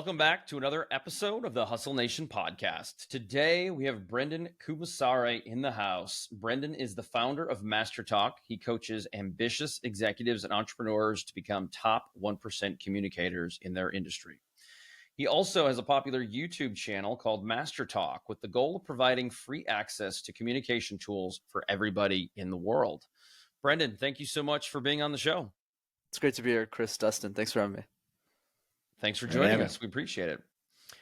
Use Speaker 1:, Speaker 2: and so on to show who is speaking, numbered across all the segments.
Speaker 1: Welcome back to another episode of the Hustle Nation podcast. Today we have Brenden Kumarasamy in the house. Brenden is the founder of Master Talk. He coaches ambitious executives and entrepreneurs to become top 1% communicators in their industry. He also has a popular YouTube channel called Master Talk with the goal of providing free access to communication tools for everybody in the world. Brenden, thank you so much for being on the show.
Speaker 2: It's great to be here, Chris, Dustin. Thanks for having me.
Speaker 1: Thanks for joining us. We appreciate it.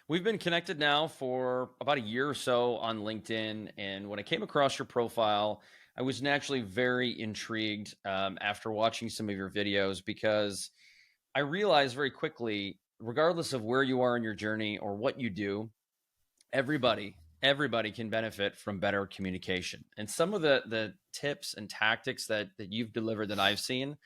Speaker 1: We've been connected now for about a year or so on LinkedIn. And when I came across your profile, I was naturally very intrigued after watching some of your videos, because I realized very quickly, regardless of where you are in your journey or what you do, everybody can benefit from better communication. And some of the tips and tactics that you've delivered that I've seen,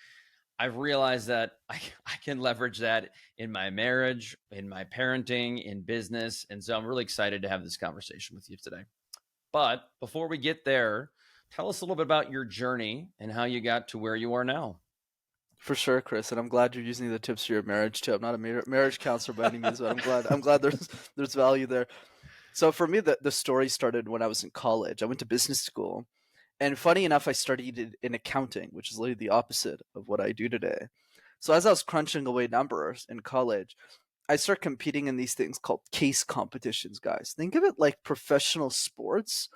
Speaker 1: I've realized that I can leverage that in my marriage, in my parenting, in business. And so I'm really excited to have this conversation with you today. But before we get there, tell us a little bit about your journey and how you got to where you are now.
Speaker 2: For sure, Chris, and I'm glad you're using the tips for your marriage too. I'm not a marriage counselor by any means, but I'm glad there's value there. So for me, the story started when I was in college. I went to business school. And funny enough, I studied in accounting, which is literally the opposite of what I do today. So as I was crunching away numbers in college, I started competing in these things called case competitions, guys. Think of it like professional sports,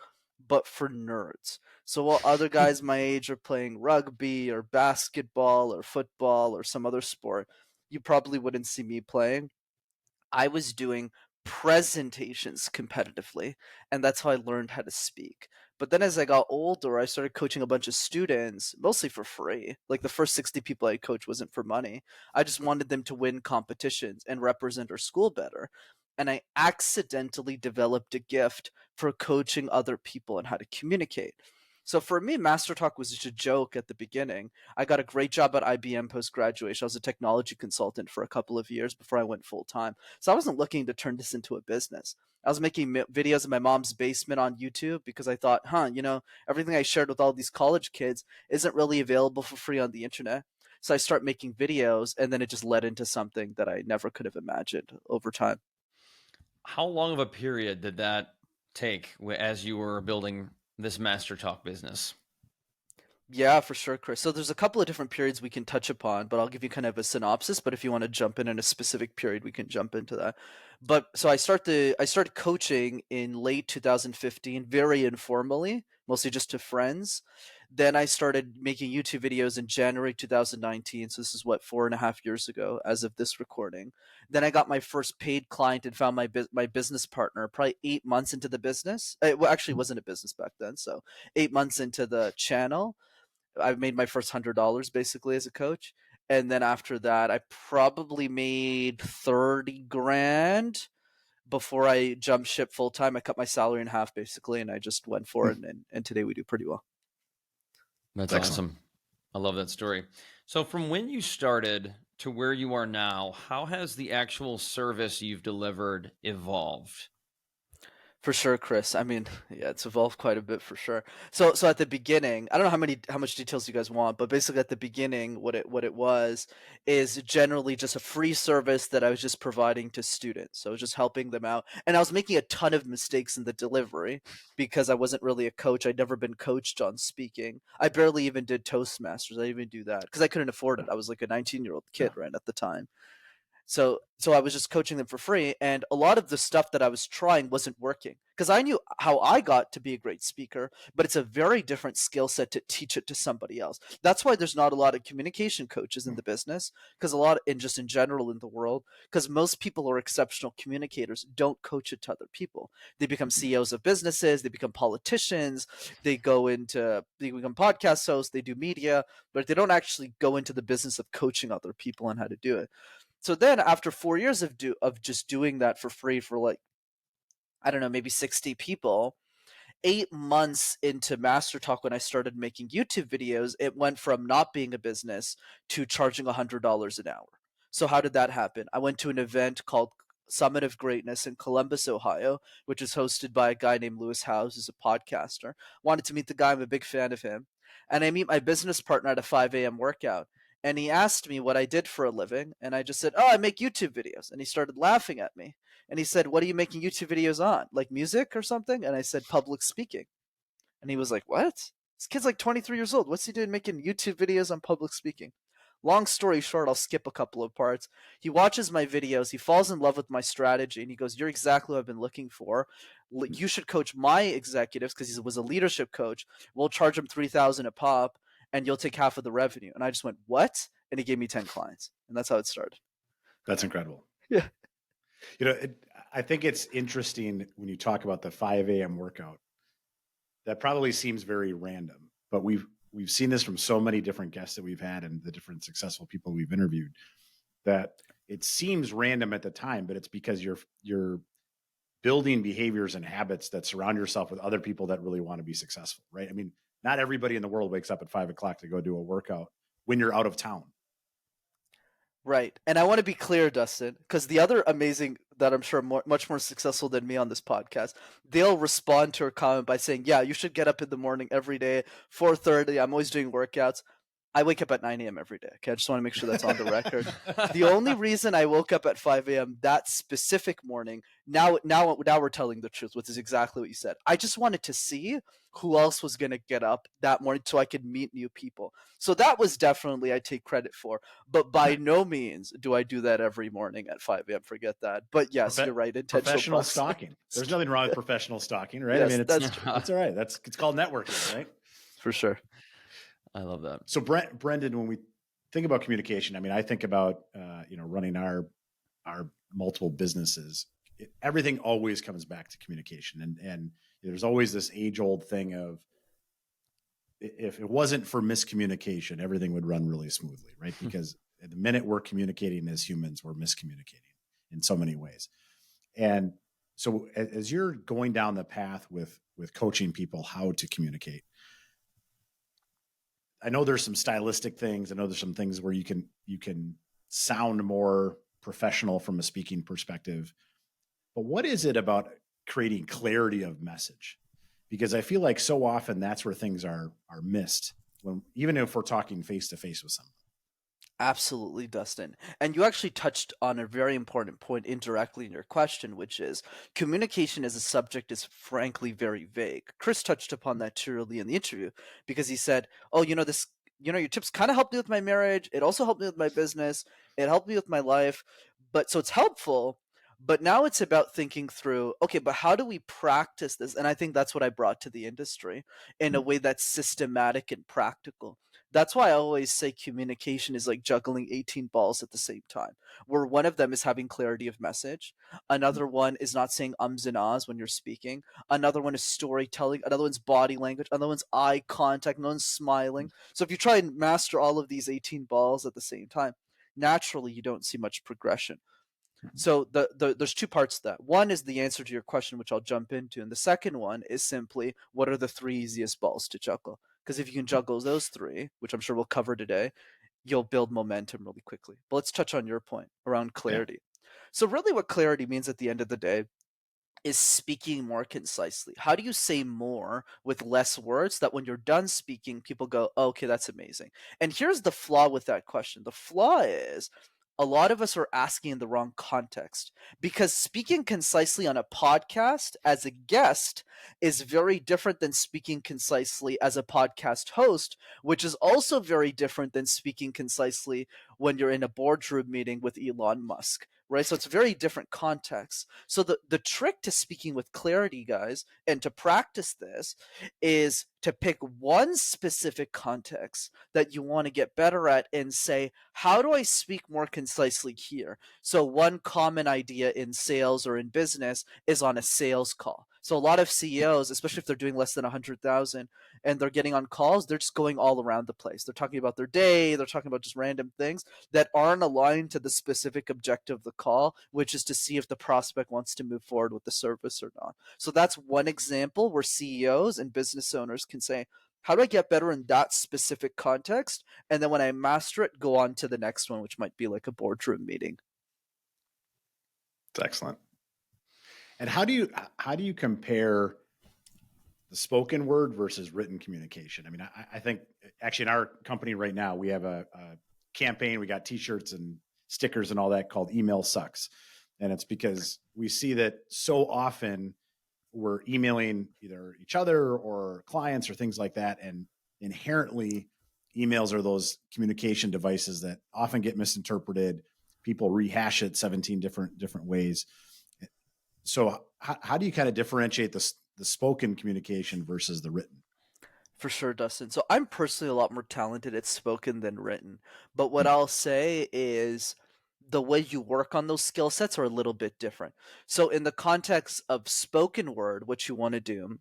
Speaker 2: but for nerds. So while other guys my age are playing rugby or basketball or football or some other sport, you probably wouldn't see me playing. I was doing presentations competitively, and that's how I learned how to speak. But then as I got older, I started coaching a bunch of students, mostly for free. Like the first 60 people I coached wasn't for money. I just wanted them to win competitions and represent our school better. And I accidentally developed a gift for coaching other people on how to communicate. So for me, Master Talk was just a joke at the beginning. I got a great job at IBM post-graduation. I was a technology consultant for a couple of years before I went full-time. So I wasn't looking to turn this into a business. I was making videos in my mom's basement on YouTube because I thought, everything I shared with all these college kids isn't really available for free on the internet. So I start making videos, and then it just led into something that I never could have imagined over time.
Speaker 1: How long of a period did that take as you were building this Master Talk business?
Speaker 2: Yeah, for sure, Chris. So there's a couple of different periods we can touch upon, but I'll give you kind of a synopsis. But if you want to jump in a specific period, we can jump into that. But so I started coaching in late 2015, very informally, mostly just to friends. Then I started making YouTube videos in January 2019. So this is what, 4.5 years ago, as of this recording. Then I got my first paid client and found my business partner probably 8 months into the business. Well, actually, it wasn't a business back then. So 8 months into the channel, I made my first $100 basically as a coach. And then after that, I probably made 30 grand before I jumped ship full time. I cut my salary in half basically, and I just went for it. And today we do pretty well.
Speaker 1: That's awesome. I love that story. So from when you started to where you are now, how has the actual service you've delivered evolved?
Speaker 2: For sure, Chris. I mean, yeah, it's evolved quite a bit for sure. So at the beginning, I don't know how much details you guys want, but basically at the beginning, what it was is generally just a free service that I was just providing to students. So I was just helping them out, and I was making a ton of mistakes in the delivery because I wasn't really a coach. I'd never been coached on speaking. I barely even did Toastmasters. I didn't even do that because I couldn't afford it. I was like a 19-year-old kid right at the time. So I was just coaching them for free, and a lot of the stuff that I was trying wasn't working because I knew how I got to be a great speaker, but it's a very different skill set to teach it to somebody else. That's why there's not a lot of communication coaches in the business, because a lot in just in general in the world, because most people who are exceptional communicators don't coach it to other people. They become CEOs of businesses, they become politicians, they become podcast hosts, they do media, but they don't actually go into the business of coaching other people on how to do it. So then after 4 years of just doing that for free for like, I don't know, maybe 60 people, 8 months into Master Talk, when I started making YouTube videos, it went from not being a business to charging $100 an hour. So how did that happen? I went to an event called Summit of Greatness in Columbus, Ohio, which is hosted by a guy named Lewis Howes, who's a podcaster. Wanted to meet the guy. I'm a big fan of him. And I meet my business partner at a 5 a.m. workout. And he asked me what I did for a living, and I just said, "Oh, I make YouTube videos." And he started laughing at me. And he said, "What are you making YouTube videos on? Like music or something?" And I said, "Public speaking." And he was like, "What? This kid's like 23 years old. What's he doing making YouTube videos on public speaking?" Long story short, I'll skip a couple of parts. He watches my videos, he falls in love with my strategy, and he goes, "You're exactly what I've been looking for. You should coach my executives," because he was a leadership coach. "We'll charge them 3,000 a pop, and you'll take half of the revenue." And I just went, "What?" And he gave me 10 clients. And that's how it started.
Speaker 3: That's incredible.
Speaker 2: Yeah.
Speaker 3: I think it's interesting when you talk about the 5 a.m. workout. That probably seems very random, but we've seen this from so many different guests that we've had and the different successful people we've interviewed, that it seems random at the time, but it's because you're building behaviors and habits that surround yourself with other people that really want to be successful, right? I mean, not everybody in the world wakes up at 5 o'clock to go do a workout when you're out of town.
Speaker 2: Right. And I want to be clear, Dustin, because the other amazing that I'm sure much more successful than me on this podcast, they'll respond to a comment by saying, "Yeah, you should get up in the morning every day, 4:30. I'm always doing workouts." I wake up at 9 a.m. every day. Okay, I just want to make sure that's on the record. The only reason I woke up at 5 a.m. that specific morning, now we're telling the truth, which is exactly what you said. I just wanted to see who else was going to get up that morning so I could meet new people. So that was definitely I take credit for. But by no means do I do that every morning at 5 a.m. Forget that. But yes, you're right.
Speaker 3: Professional stalking. There's nothing wrong with professional stalking, right?
Speaker 2: Yes,
Speaker 3: I mean,
Speaker 2: that's true.
Speaker 3: it's all right. It's called networking, right?
Speaker 2: For sure.
Speaker 1: I love that.
Speaker 3: So Brenden, when we think about communication, I mean, I think about, running our multiple businesses. Everything always comes back to communication. And there's always this age old thing of, if it wasn't for miscommunication, everything would run really smoothly, right? Because the minute we're communicating as humans, we're miscommunicating in so many ways. And so as you're going down the path with coaching people how to communicate, I know there's some stylistic things. I know there's some things where you can sound more professional from a speaking perspective. But what is it about creating clarity of message? Because I feel like so often that's where things are missed, even if we're talking face to face with someone.
Speaker 2: Absolutely, Dustin. And you actually touched on a very important point indirectly in your question, which is communication as a subject is frankly very vague. Chris touched upon that too early in the interview because he said, "Oh, your tips kind of helped me with my marriage. It also helped me with my business. It helped me with my life. But so it's helpful. But now it's about thinking through, okay, but how do we practice this?" And I think that's what I brought to the industry in a way that's systematic and practical. That's why I always say communication is like juggling 18 balls at the same time, where one of them is having clarity of message. Another one is not saying ums and ahs when you're speaking. Another one is storytelling. Another one's body language. Another one's eye contact. Another one's smiling. So if you try and master all of these 18 balls at the same time, naturally you don't see much progression. So there's two parts to that. One is the answer to your question, which I'll jump into, and the second one is simply what are the three easiest balls to juggle? Because if you can juggle those three, which I'm sure we'll cover today, you'll build momentum really quickly. But let's touch on your point around clarity. Yeah. So really what clarity means at the end of the day is speaking more concisely. How do you say more with less words that when you're done speaking, people go, oh, okay, that's amazing. And here's the flaw with that question. The flaw is a lot of us are asking in the wrong context because speaking concisely on a podcast as a guest is very different than speaking concisely as a podcast host, which is also very different than speaking concisely when you're in a boardroom meeting with Elon Musk. Right? So it's a very different context. So the trick to speaking with clarity, guys, and to practice this is to pick one specific context that you want to get better at and say, how do I speak more concisely here? So one common idea in sales or in business is on a sales call. So a lot of CEOs, especially if they're doing less than 100,000 and they're getting on calls, they're just going all around the place. They're talking about their day. They're talking about just random things that aren't aligned to the specific objective of the call, which is to see if the prospect wants to move forward with the service or not. So that's one example where CEOs and business owners can say, how do I get better in that specific context? And then when I master it, go on to the next one, which might be like a boardroom meeting.
Speaker 3: It's excellent. And how do you compare the spoken word versus written communication? I mean, I think actually in our company right now, we have a campaign. We got t-shirts and stickers and all that called Email Sucks. And it's because we see that so often we're emailing either each other or clients or things like that. And inherently, emails are those communication devices that often get misinterpreted. People rehash it 17 different ways. So how do you kind of differentiate the spoken communication versus the written?
Speaker 2: For sure, Dustin. So I'm personally a lot more talented at spoken than written. But what I'll say is the way you work on those skill sets are a little bit different. So in the context of spoken word, what you want to do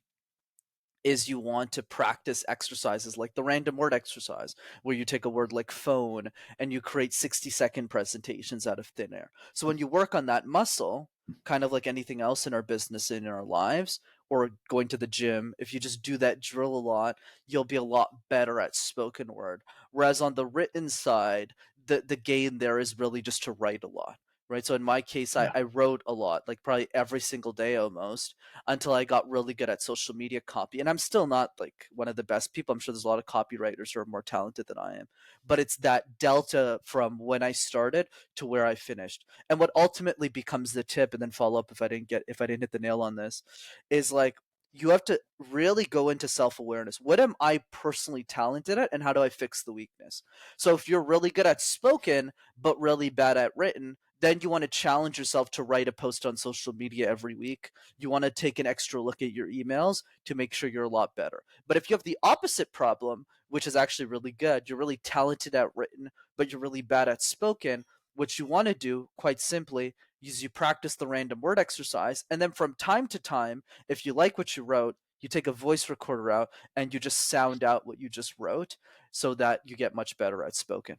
Speaker 2: is you want to practice exercises like the random word exercise, where you take a word like phone and you create 60-second presentations out of thin air. So when you work on that muscle, kind of like anything else in our business, in our lives, or going to the gym, if you just do that drill a lot, you'll be a lot better at spoken word. Whereas on the written side, the game there is really just to write a lot. Right. So in my case, I wrote a lot, like probably every single day almost, until I got really good at social media copy. And I'm still not like one of the best people. I'm sure there's a lot of copywriters who are more talented than I am. But it's that delta from when I started to where I finished. And what ultimately becomes the tip, and then follow up if I didn't hit the nail on this, is like you have to really go into self-awareness. What am I personally talented at, and how do I fix the weakness? So if you're really good at spoken but really bad at written, then you want to challenge yourself to write a post on social media every week. You want to take an extra look at your emails to make sure you're a lot better. But if you have the opposite problem, which is actually really good, you're really talented at written, but you're really bad at spoken, what you want to do, quite simply, is you practice the random word exercise. And then from time to time, if you like what you wrote, you take a voice recorder out and you just sound out what you just wrote so that you get much better at spoken.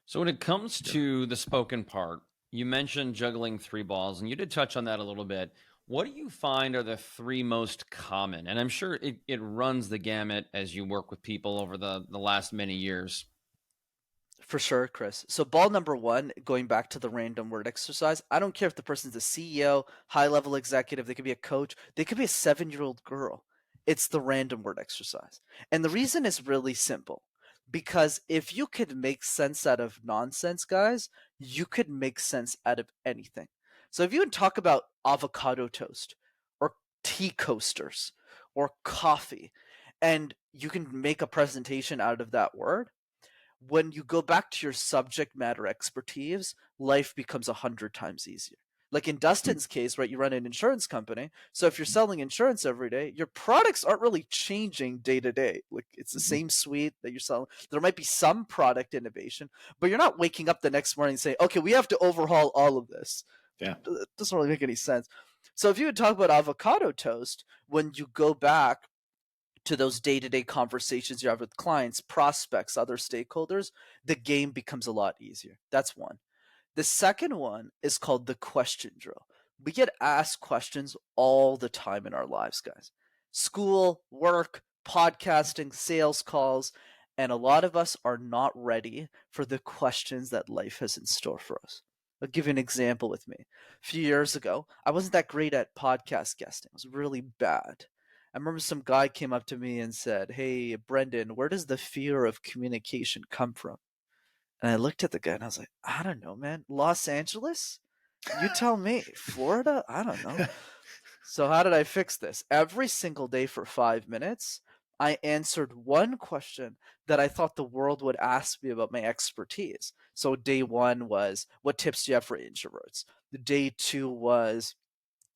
Speaker 1: So when it comes to the spoken part, you mentioned juggling 3 balls, and you did touch on that a little bit. What do you find are the 3 most common? And I'm sure it runs the gamut as you work with people over the last many years.
Speaker 2: For sure, Chris. So ball number 1, going back to the random word exercise, I don't care if the person's a CEO, high-level executive, they could be a coach, they could be a 7-year-old girl. It's the random word exercise. And the reason is really simple. Because if you could make sense out of nonsense, guys, you could make sense out of anything. So if you would talk about avocado toast or tea coasters or coffee, and you can make a presentation out of that word, when you go back to your subject matter expertise, life becomes 100 times easier. Like in Dustin's case, right, you run an insurance company. So if you're selling insurance every day, your products aren't really changing day to day. Like it's the same suite that you're selling. There might be some product innovation, but you're not waking up the next morning and saying, okay, we have to overhaul all of this.
Speaker 3: Yeah.
Speaker 2: It doesn't really make any sense. So if you would talk about avocado toast, when you go back to those day-to-day conversations you have with clients, prospects, other stakeholders, the game becomes a lot easier. That's one. The second one is called the question drill. We get asked questions all the time in our lives, guys. School, work, podcasting, sales calls, and a lot of us are not ready for the questions that life has in store for us. I'll give you an example with me. A few years ago, I wasn't that great at podcast guesting. I was really bad. I remember some guy came up to me and said, "Hey, Brenden, where does the fear of communication come from?" And I looked at the guy and I was like, "I don't know, man. Los Angeles? You tell me. Florida? I don't know." So how did I fix this? Every single day for 5 minutes, I answered one question that I thought the world would ask me about my expertise. So day 1 was, what tips do you have for introverts? Day 2 was,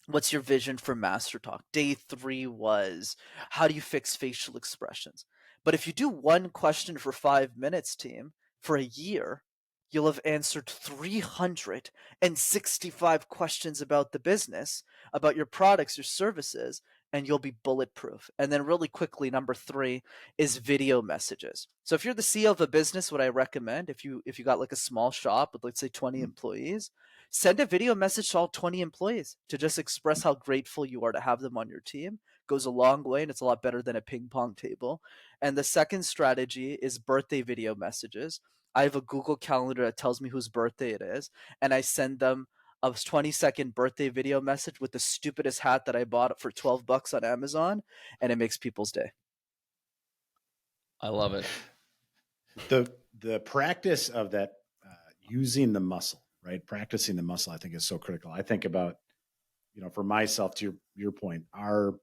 Speaker 2: what's your vision for Master Talk? Day 3 was, how do you fix facial expressions? But if you do one question for 5 minutes, team, for a year, you'll have answered 365 questions about the business, about your products, your services, and you'll be bulletproof. And then really quickly, number 3 is video messages. So if you're the CEO of a business, what I recommend, if you got like a small shop with, let's say, 20 employees, send a video message to all 20 employees to just express how grateful you are to have them on your team. Goes a long way, and it's a lot better than a ping pong table. And the second strategy is birthday video messages. I have a Google Calendar that tells me whose birthday it is, and I send them a 20-second birthday video message with the stupidest hat that I bought for $12 on Amazon, and it makes people's day.
Speaker 1: I love it.
Speaker 3: the practice of that, using the muscle, right? Practicing the muscle, I think is so critical. I think about, for myself, to your point, our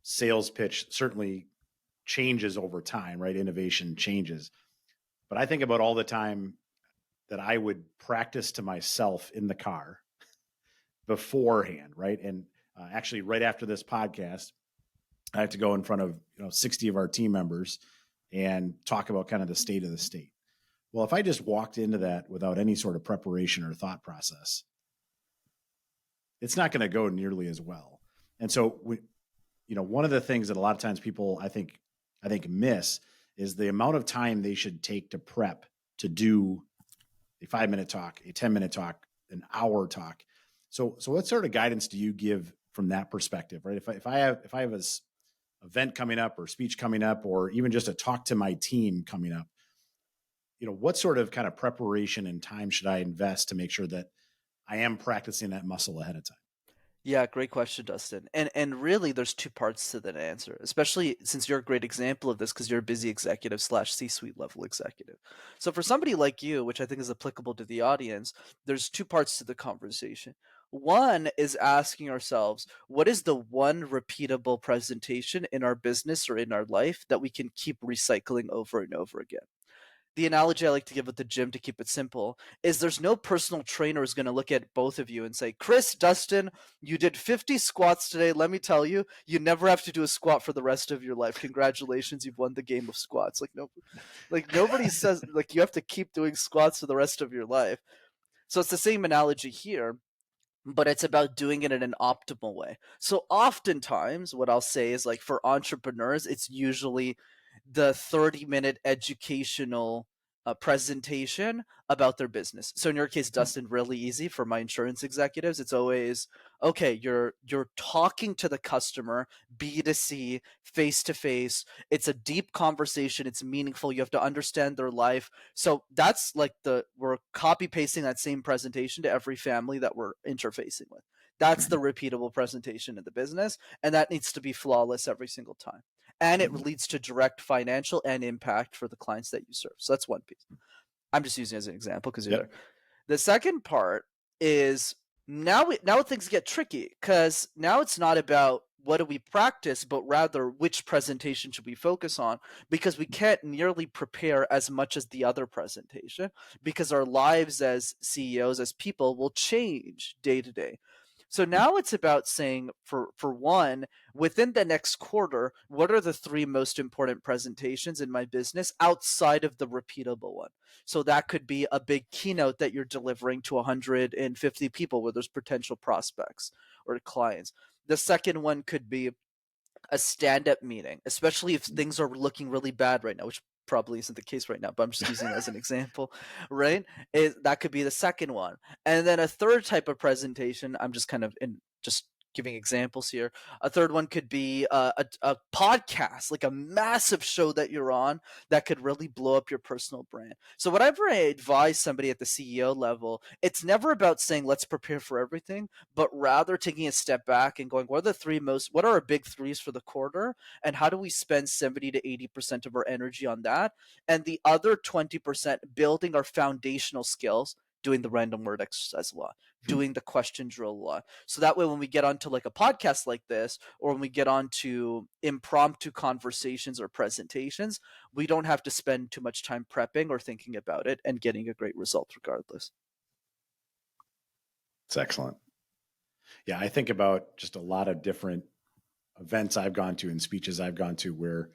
Speaker 3: sales pitch certainly changes over time, right? Innovation changes. But I think about all the time that I would practice to myself in the car beforehand, right? And actually, right after this podcast, I have to go in front of 60 of our team members and talk about kind of the state of the state. Well, if I just walked into that without any sort of preparation or thought process, it's not going to go nearly as well. And so, one of the things that a lot of times people, I think miss is the amount of time they should take to prep to do a 5-minute talk, a 10-minute talk, an hour talk. So what sort of guidance do you give from that perspective, right? If I have a event coming up or speech coming up, or even just a talk to my team coming up, what sort of kind of preparation and time should I invest to make sure that I am practicing that muscle ahead of time?
Speaker 2: Yeah, great question, Dustin. And really, there's two parts to that answer, especially since you're a great example of this because you're a busy executive / C-suite level executive. So for somebody like you, which I think is applicable to the audience, there's two parts to the conversation. One is asking ourselves, what is the one repeatable presentation in our business or in our life that we can keep recycling over and over again? The analogy I like to give at the gym to keep it simple is there's no personal trainer who's going to look at both of you and say, Chris, Dustin, you did 50 squats today. Let me tell you, you never have to do a squat for the rest of your life. Congratulations, you've won the game of squats. Nobody says you have to keep doing squats for the rest of your life. So it's the same analogy here, but it's about doing it in an optimal way. So oftentimes what I'll say is for entrepreneurs, it's usually the 30-minute educational presentation about their business. So in your case, Dustin, really easy for my insurance executives. It's always, okay, you're talking to the customer, B2C, face to face. It's a deep conversation. It's meaningful. You have to understand their life. So that's we're copy pasting that same presentation to every family that we're interfacing with. That's the repeatable presentation in the business, and that needs to be flawless every single time. And it leads to direct financial and impact for the clients that you serve. So that's one piece. I'm just using it as an example because you're there. The second part is now things get tricky because now it's not about what do we practice, but rather which presentation should we focus on, because we can't nearly prepare as much as the other presentation because our lives as CEOs, as people, will change day to day. So now it's about saying, for one, within the next quarter, what are the 3 most important presentations in my business outside of the repeatable one? So that could be a big keynote that you're delivering to 150 people where there's potential prospects or clients. The second one could be a stand-up meeting, especially if things are looking really bad right now, which probably isn't the case right now, but I'm just using it as an example, right? That could be the second one. And then a third type of presentation, I'm just kind of just giving examples here. A third one could be a podcast, like a massive show that you're on that could really blow up your personal brand. So whatever I advise somebody at the CEO level, it's never about saying, let's prepare for everything, but rather taking a step back and going, what are our big 3s for the quarter? And how do we spend 70 to 80% of our energy on that? And the other 20% building our foundational skills, doing the random word exercise a lot, doing the question drill a lot. So that way, when we get onto a podcast like this, or when we get onto impromptu conversations or presentations, we don't have to spend too much time prepping or thinking about it and getting a great result regardless.
Speaker 3: It's excellent. Yeah, I think about just a lot of different events I've gone to and speeches I've gone to where,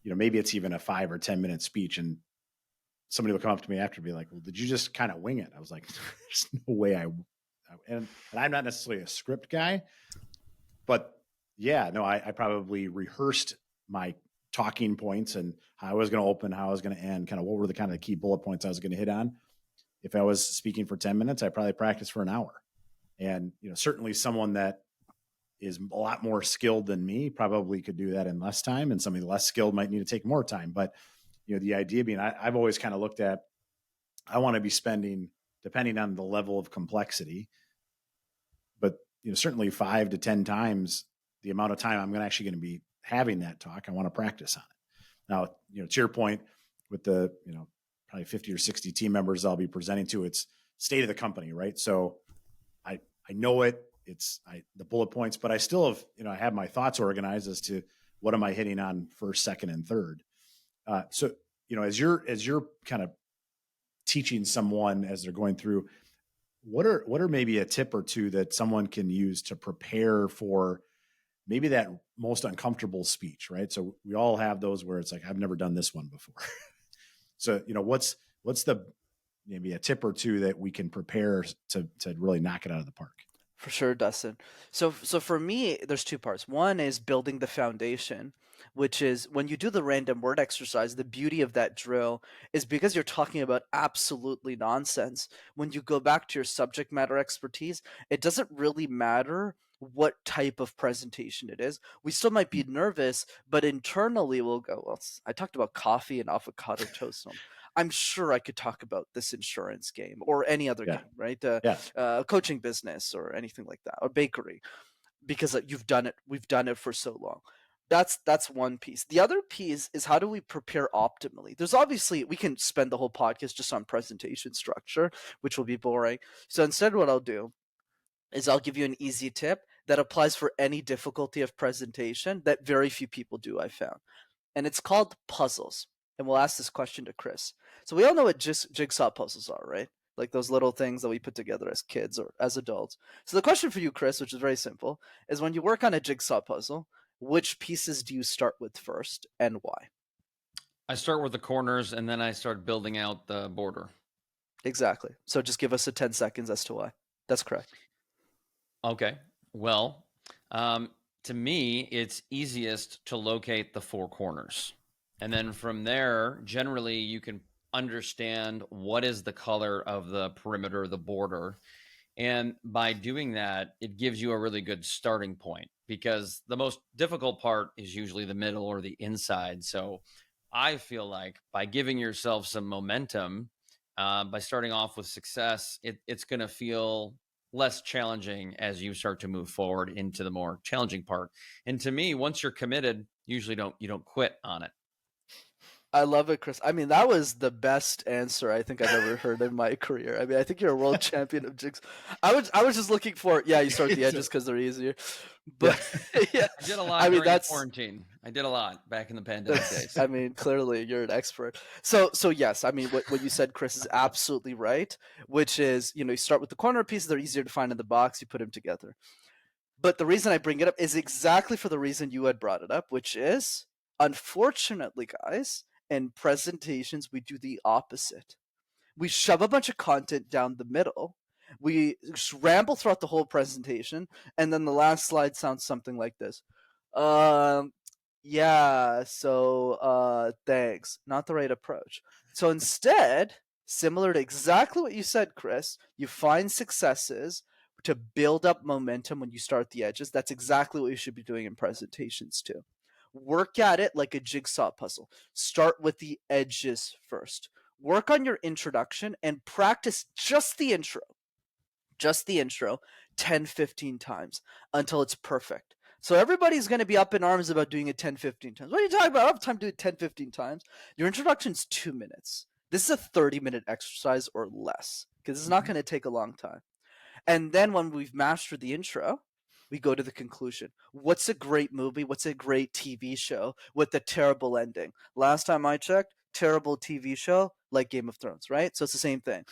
Speaker 3: maybe it's even a 5 or 10 minute speech, and somebody will come up to me after and be like, well, did you just kind of wing it? I was like, there's no way and I'm not necessarily a script guy, but yeah, no, I probably rehearsed my talking points and how I was going to open, how I was going to end, kind of what were the kind of key bullet points I was going to hit on. If I was speaking for 10 minutes, I probably practiced for an hour. And, certainly someone that is a lot more skilled than me probably could do that in less time. And somebody less skilled might need to take more time. But, the idea being, I've always kind of looked at, I want to be spending, depending on the level of complexity, but, certainly 5 to 10 times the amount of time I'm actually going to be having that talk. I want to practice on it. Now, to your point with the, probably 50 or 60 team members I'll be presenting to. It's state of the company, right? So I know it. It's the bullet points, but I still have, I have my thoughts organized as to what am I hitting on first, second, and third. So, as you're kind of teaching someone as they're going through, what are maybe a tip or two that someone can use to prepare for maybe that most uncomfortable speech, right? So we all have those where it's like, I've never done this one before. So, what's the, maybe a tip or two that we can prepare to really knock it out of the park?
Speaker 2: For sure, Dustin. So for me, there's two parts. One is building the foundation, which is when you do the random word exercise, the beauty of that drill is because you're talking about absolutely nonsense. When you go back to your subject matter expertise, it doesn't really matter what type of presentation it is. We still might be nervous, but internally we'll go, well, I talked about coffee and avocado toast. I'm sure I could talk about this insurance game or any other game, right? Coaching business or anything like that, or bakery, because you've done it. We've done it for so long. That's one piece. The other piece is how do we prepare optimally? There's obviously, we can spend the whole podcast just on presentation structure, which will be boring. So instead what I'll do is I'll give you an easy tip that applies for any difficulty of presentation that very few people do, I found. And it's called puzzles. And we'll ask this question to Chris. So we all know what jigsaw puzzles are, right? Like those little things that we put together as kids or as adults. So the question for you, Chris, which is very simple, is when you work on a jigsaw puzzle, which pieces do you start with first and why?
Speaker 1: I start with the corners and then I start building out the border.
Speaker 2: Exactly. So just give us a 10 seconds as to why. That's correct.
Speaker 1: Okay. Well, to me, it's easiest to locate the four corners. And then from there, generally, you can understand what is the color of the perimeter, the border. And by doing that, it gives you a really good starting point, because the most difficult part is usually the middle or the inside. So I feel like by giving yourself some momentum, by starting off with success, it's going to feel less challenging as you start to move forward into the more challenging part. And to me, once you're committed, usually you don't quit on it.
Speaker 2: I love it, Chris. I mean, that was the best answer I think I've ever heard in my career. I mean, I think you're a world champion of jigs. I was just looking for, you start the edges because they're easier. But
Speaker 1: yeah, I did a lot during the quarantine. I did a lot back in the pandemic days.
Speaker 2: I mean, clearly you're an expert. So yes, I mean, what you said, Chris, is absolutely right, which is, you start with the corner pieces. They're easier to find in the box. You put them together. But the reason I bring it up is exactly for the reason you had brought it up, which is, unfortunately, guys, in presentations, we do the opposite. We shove a bunch of content down the middle. We ramble throughout the whole presentation, and then the last slide sounds something like this. Thanks. Not the right approach. So instead, similar to exactly what you said, Chris, you find successes to build up momentum when you start at the edges. That's exactly what you should be doing in presentations too. Work at it like a jigsaw puzzle. Start with the edges first. Work on your introduction and practice just the intro 10, 15 times until it's perfect. So everybody's going to be up in arms about doing it 10, 15 times. What are you talking about? I have time to do it 10, 15 times. Your introduction's 2 minutes. This is a 30-minute exercise or less, because it's not going to take a long time. And then when we've mastered the intro, we go to the conclusion. What's a great movie? What's a great TV show with a terrible ending? Last time I checked, terrible TV show like Game of Thrones, right? So it's the same thing.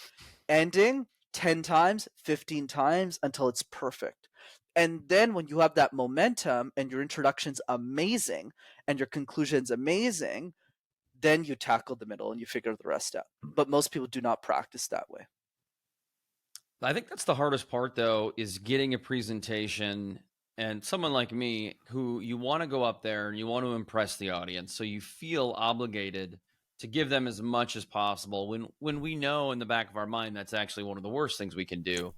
Speaker 2: Ending 10 times, 15 times until it's perfect. And then when you have that momentum and your introduction's amazing and your conclusion's amazing, then you tackle the middle and you figure the rest out. But most people do not practice that way.
Speaker 1: I think that's the hardest part, though, is getting a presentation, and someone like me who you want to go up there and you want to impress the audience. So you feel obligated to give them as much as possible when we know in the back of our mind that's actually one of the worst things we can do.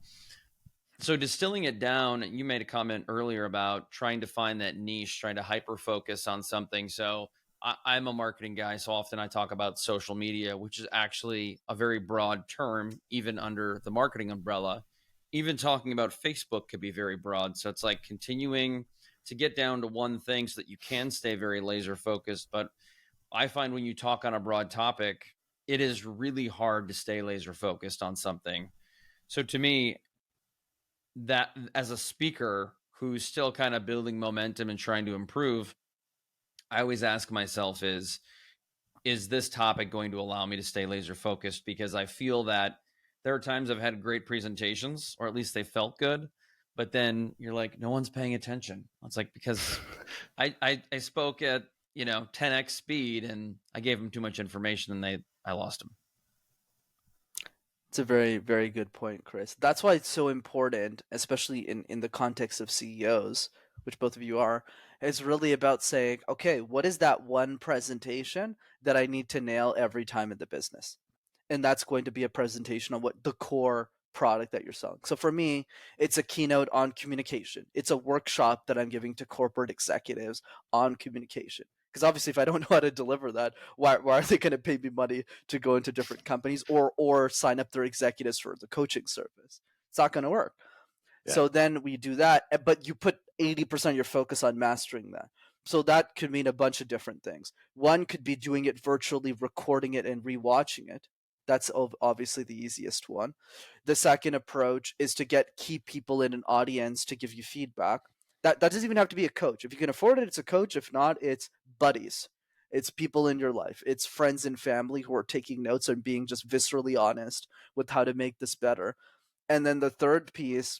Speaker 1: So distilling it down, you made a comment earlier about trying to find that niche, trying to hyper focus on something. So I'm a marketing guy, so often I talk about social media, which is actually a very broad term, even under the marketing umbrella. Even talking about Facebook could be very broad. So it's like continuing to get down to one thing so that you can stay very laser focused. But I find when you talk on a broad topic, it is really hard to stay laser focused on something. So to me, that as a speaker who's still kind of building momentum and trying to improve, I always ask myself is this topic going to allow me to stay laser focused? Because I feel that there are times I've had great presentations, or at least they felt good, but then you're like, no one's paying attention. It's like, because I spoke at 10x speed and I gave them too much information and I lost them.
Speaker 2: It's a very, very good point, Chris. That's why it's so important, especially in the context of CEOs, which both of you are. It's really about saying, okay, what is that one presentation that I need to nail every time in the business? And that's going to be a presentation on what the core product that you're selling. So for me, it's a keynote on communication. It's a workshop that I'm giving to corporate executives on communication. Because obviously, if I don't know how to deliver that, why are they going to pay me money to go into different companies or sign up their executives for the coaching service? It's not going to work.
Speaker 3: Yeah.
Speaker 2: So then we do that, but you put 80% of your focus on mastering that. So that could mean a bunch of different things. One could be doing it virtually, recording it and rewatching it. That's obviously the easiest one. The second approach is to get key people in an audience to give you feedback. That doesn't even have to be a coach. If you can afford it, it's a coach. If not, it's buddies. It's people in your life. It's friends and family who are taking notes and being just viscerally honest with how to make this better. And then the third piece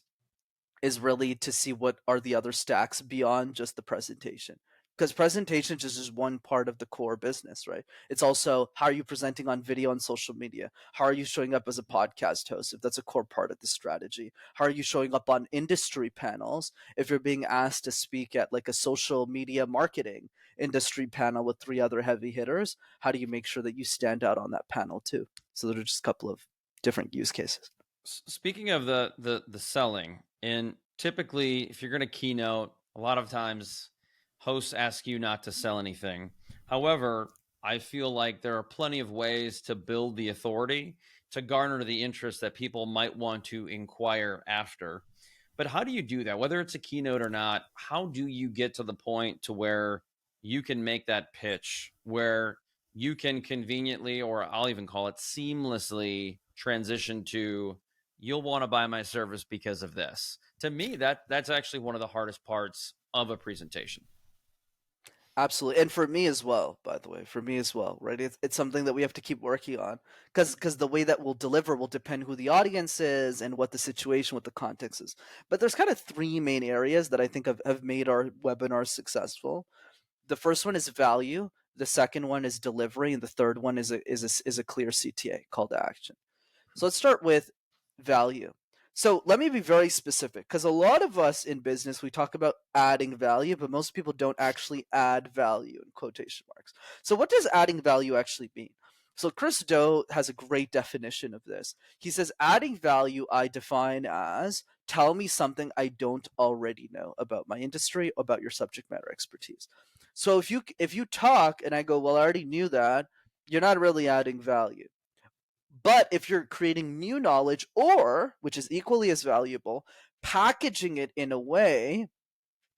Speaker 2: is really to see what are the other stacks beyond just the presentation, because presentation is just one part of the core business, right? It's also how are you presenting on video and social media? How are you showing up as a podcast host, if that's a core part of the strategy? How are you showing up on industry panels if you're being asked to speak at like a social media marketing industry panel with 3 other heavy hitters? How do you make sure that you stand out on that panel too? So there are just a couple of different use cases.
Speaker 1: Speaking of the selling, and typically if you're going to keynote, a lot of times hosts ask you not to sell anything. However, I feel like there are plenty of ways to build the authority to garner the interest that people might want to inquire after. But how do you do that? Whether it's a keynote or not, how do you get to the point to where you can make that pitch where you can conveniently, or I'll even call it seamlessly, transition to you'll want to buy my service because of this? To me, that's actually one of the hardest parts of a presentation.
Speaker 2: Absolutely. And for me as well, by the way, for me as well, right? It's something that we have to keep working on, because the way that we'll deliver will depend who the audience is and what the situation, what the context is. But there's kind of 3 main areas that I think have made our webinars successful. The first one is value. The second one is delivery. And the third one is a clear CTA, call to action. So let's start with value. So let me be very specific, because a lot of us in business, we talk about adding value, but most people don't actually add value in quotation marks. So what does adding value actually mean? So Chris Do has a great definition of this. He says, adding value I define as tell me something I don't already know about my industry, about your subject matter expertise. So if you talk and I go, well, I already knew that, you're not really adding value. But if you're creating new knowledge, or, which is equally as valuable, packaging it in a way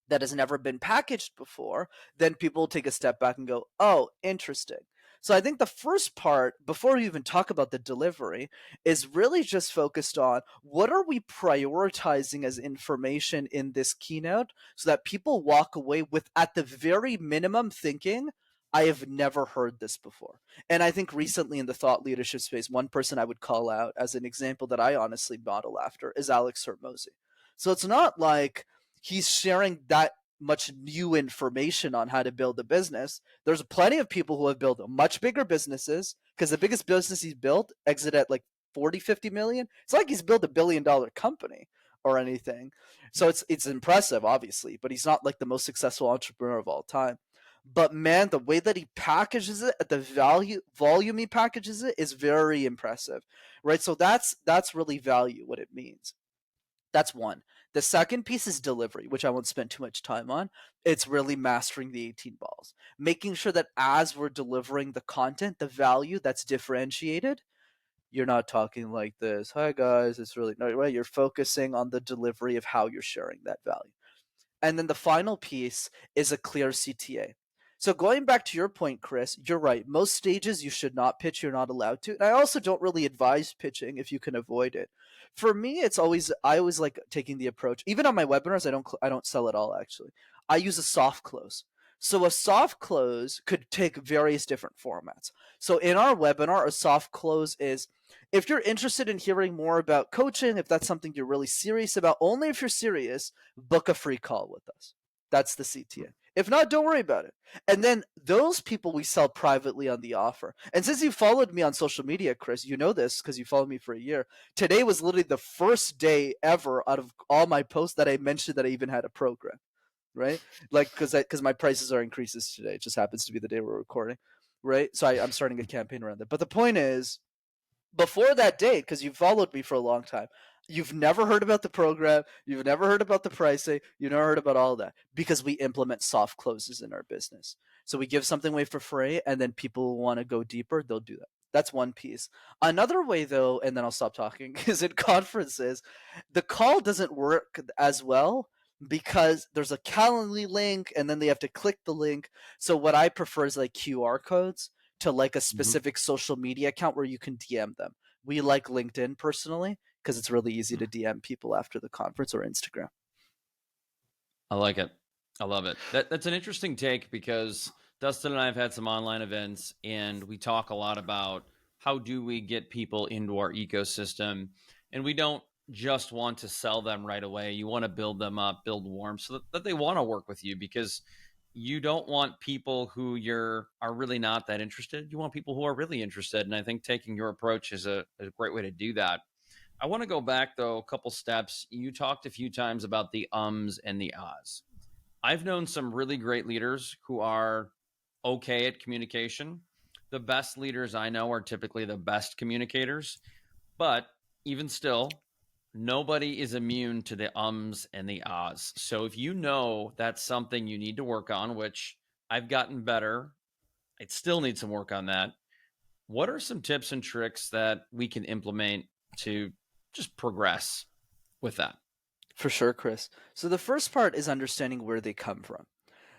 Speaker 2: that has never been packaged before, then people will take a step back and go, oh, interesting. So I think the first part, before we even talk about the delivery, is really just focused on what are we prioritizing as information in this keynote so that people walk away with, at the very minimum, thinking, I have never heard this before. And I think recently in the thought leadership space, one person I would call out as an example that I honestly model after is Alex Hormozy. So it's not like he's sharing that much new information on how to build a business. There's plenty of people who have built much bigger businesses, because the biggest business he's built exit at like 40, 50 million. It's like he's built $1 billion company or anything. So it's impressive, obviously, but he's not like the most successful entrepreneur of all time. But man, the way that he packages it, at the volume he packages it, is very impressive, right? So that's really value, what it means. That's one. The second piece is delivery, which I won't spend too much time on. It's really mastering the 18 balls, making sure that as we're delivering the content, the value that's differentiated, you're not talking like this, hi guys, it's really, no, right? You're focusing on the delivery of how you're sharing that value. And then the final piece is a clear CTA. So going back to your point, Chris, you're right. Most stages you should not pitch. You're not allowed to. And I also don't really advise pitching if you can avoid it. For me, I always like taking the approach. Even on my webinars, I don't sell at all. Actually, I use a soft close. So a soft close could take various different formats. So in our webinar, a soft close is if you're interested in hearing more about coaching, if that's something you're really serious about, only if you're serious, book a free call with us. That's the CTA. If not, don't worry about it. And then those people we sell privately on the offer. And since you followed me on social media, Chris, you know this because you followed me for a year. Today was literally the first day ever out of all my posts that I mentioned that I even had a program, right? Like because my prices are increases today. It just happens to be the day we're recording, right? So I'm starting a campaign around that. But the point is, before that date, because you've followed me for a long time, you've never heard about the program, you've never heard about the pricing, you've never heard about all that because we implement soft closes in our business. So we give something away for free, and then people want to go deeper, they'll do that. That's one piece. Another way, though, and then I'll stop talking, is in conferences, the call doesn't work as well because there's a Calendly link, and then they have to click the link. So what I prefer is like QR codes to like a specific social media account where you can DM them. We like LinkedIn personally because it's really easy to DM people after the conference, or Instagram.
Speaker 1: I like it. I love it. That's an interesting take because Dustin and I have had some online events and we talk a lot about how do we get people into our ecosystem, and we don't just want to sell them right away. You want to build them up, build warm so that they want to work with you, because you don't want people who are really not that interested. You want people who are really interested. And I think taking your approach is a great way to do that. I want to go back, though, a couple steps. You talked a few times about the ums and the ahs. I've known some really great leaders who are okay at communication. The best leaders I know are typically the best communicators. But even still, nobody is immune to the ums and the ahs. So if you know that's something you need to work on, which I've gotten better, I still need some work on that. What are some tips and tricks that we can implement to just progress with that?
Speaker 2: For sure, Chris. So the first part is understanding where they come from.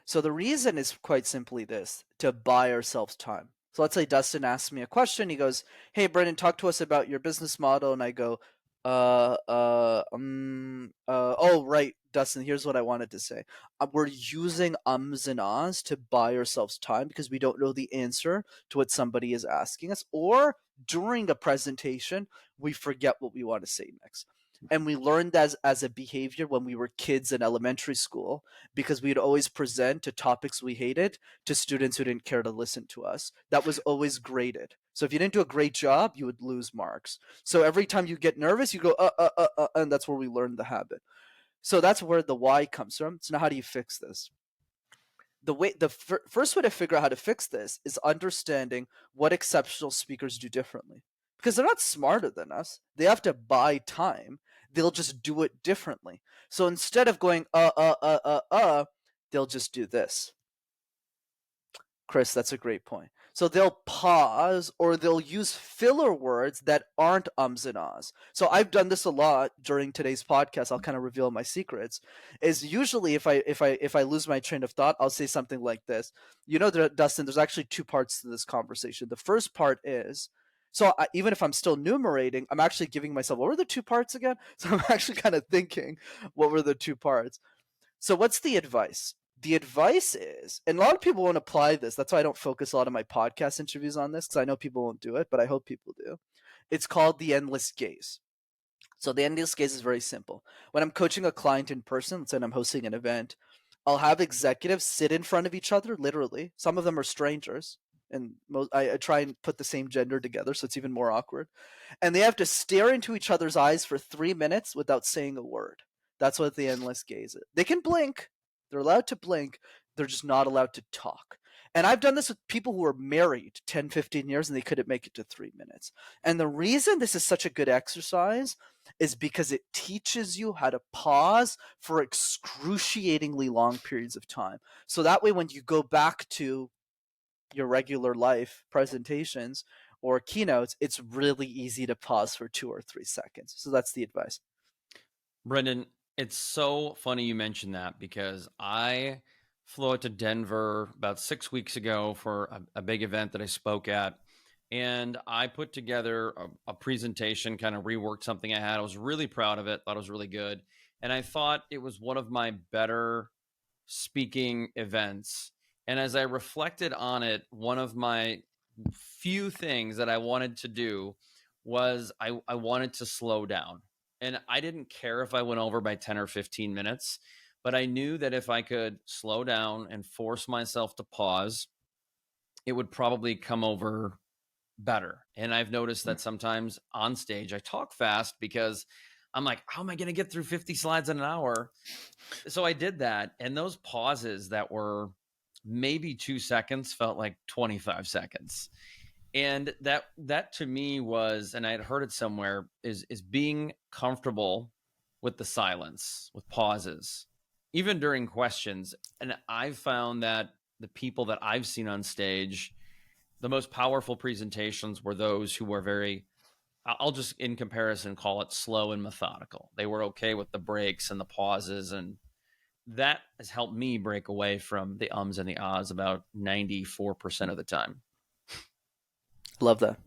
Speaker 2: So the reason is quite simply this: to buy ourselves time. So let's say Dustin asks me a question. He goes, "Hey, Brenden, talk to us about your business model." And I go, oh, right, Dustin, here's what I wanted to say. We're using ums and ahs to buy ourselves time because we don't know the answer to what somebody is asking us, or during a presentation, we forget what we want to say next. And we learned as a behavior when we were kids in elementary school, because we'd always present to topics we hated to students who didn't care to listen to us. That was always graded. So if you didn't do a great job, you would lose marks. So every time you get nervous, you go, and that's where we learned the habit. So that's where the why comes from. So now how do you fix this? First way to figure out how to fix this is understanding what exceptional speakers do differently. Because they're not smarter than us. They have to buy time. They'll just do it differently. So instead of going, they'll just do this. Chris, that's a great point. So they'll pause, or they'll use filler words that aren't ums and ahs. So I've done this a lot during today's podcast. I'll kind of reveal my secrets. Is usually if I lose my train of thought, I'll say something like this. You know, Dustin, there's actually two parts to this conversation. The first part is, even if I'm still numerating, I'm actually giving myself, what were the two parts again? So I'm actually kind of thinking, what were the two parts? So what's the advice? The advice is, and a lot of people won't apply this. That's why I don't focus a lot of my podcast interviews on this, because I know people won't do it, but I hope people do. It's called the endless gaze. So the endless gaze is very simple. When I'm coaching a client in person, let's say I'm hosting an event, I'll have executives sit in front of each other, literally. Some of them are strangers, and I try and put the same gender together, so it's even more awkward. And they have to stare into each other's eyes for 3 minutes without saying a word. That's what the endless gaze is. They can blink. They're allowed to blink. They're just not allowed to talk. And I've done this with people who are married 10, 15 years and they couldn't make it to 3 minutes. And the reason this is such a good exercise is because it teaches you how to pause for excruciatingly long periods of time. So that way, when you go back to your regular life presentations or keynotes, it's really easy to pause for 2 or 3 seconds. So that's the advice.
Speaker 1: Brenden, it's so funny you mentioned that, because I flew out to Denver about 6 weeks ago for a big event that I spoke at. And I put together a presentation, kind of reworked something I had. I was really proud of it, thought it was really good. And I thought it was one of my better speaking events. And as I reflected on it, one of my few things that I wanted to do was I wanted to slow down. And I didn't care if I went over by 10 or 15 minutes, but I knew that if I could slow down and force myself to pause, it would probably come over better. And I've noticed that sometimes on stage I talk fast because I'm like, how am I going to get through 50 slides in an hour? So I did that. And those pauses that were maybe 2 seconds felt like 25 seconds. And that to me was, and I had heard it somewhere, is being comfortable with the silence, with pauses, even during questions. And I've found that the people that I've seen on stage, the most powerful presentations were those who were very, I'll just in comparison call it slow and methodical. They were okay with the breaks and the pauses, and that has helped me break away from the ums and the ahs about 94% of the time.
Speaker 2: Love that.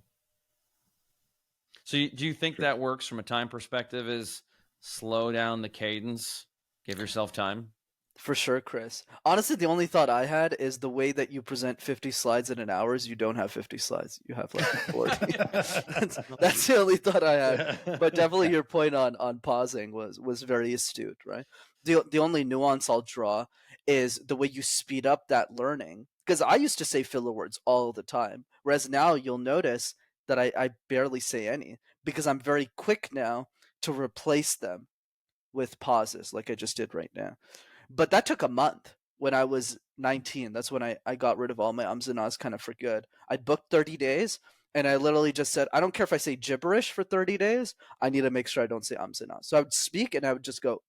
Speaker 1: So do you think that works from a time perspective, is slow down the cadence, give yourself time?
Speaker 2: For sure, Chris. Honestly, the only thought I had is the way that you present 50 slides in an hour is you don't have 50 slides. You have like 40. that's the only thought I had. But definitely your point on pausing was very astute, right? The only nuance I'll draw is the way you speed up that learning. Because I used to say filler words all the time. Whereas now you'll notice that I barely say any because I'm very quick now to replace them with pauses like I just did right now. But that took a month. When I was 19, that's when I got rid of all my ums and ahs kind of for good. I booked 30 days, and I literally just said, I don't care if I say gibberish for 30 days. I need to make sure I don't say ums and ahs. So I would speak, and I would just go,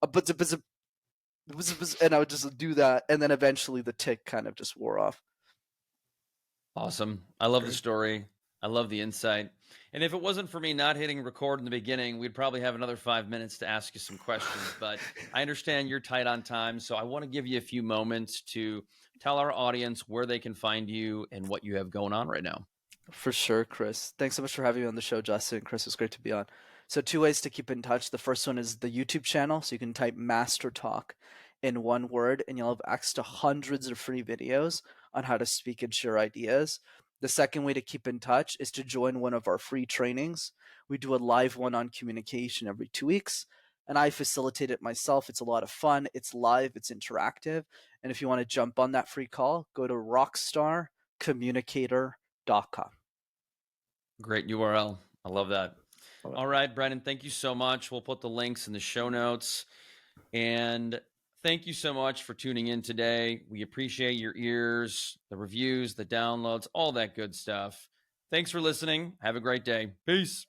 Speaker 2: and I would just do that. And then eventually the tick kind of just wore off.
Speaker 1: Awesome. I love the story. I love the insight. And if it wasn't for me not hitting record in the beginning, we'd probably have another 5 minutes to ask you some questions. But I understand you're tight on time, so I want to give you a few moments to tell our audience where they can find you and what you have going on right now.
Speaker 2: For sure, Chris. Thanks so much for having me on the show, Justin. Chris, it's great to be on. So 2 ways to keep in touch. The first one is the YouTube channel. So you can type Master Talk in one word, and you'll have access to hundreds of free videos on how to speak and share ideas. The second way to keep in touch is to join one of our free trainings. We do a live one on communication every 2 weeks, and I facilitate it myself. It's a lot of fun. It's live. It's interactive. And if you want to jump on that free call, go to rockstarcommunicator.com.
Speaker 1: Great URL. I love that. All right, Brenden, thank you so much. We'll put the links in the show notes. And thank you so much for tuning in today. We appreciate your ears, the reviews, the downloads, all that good stuff. Thanks for listening. Have a great day. Peace.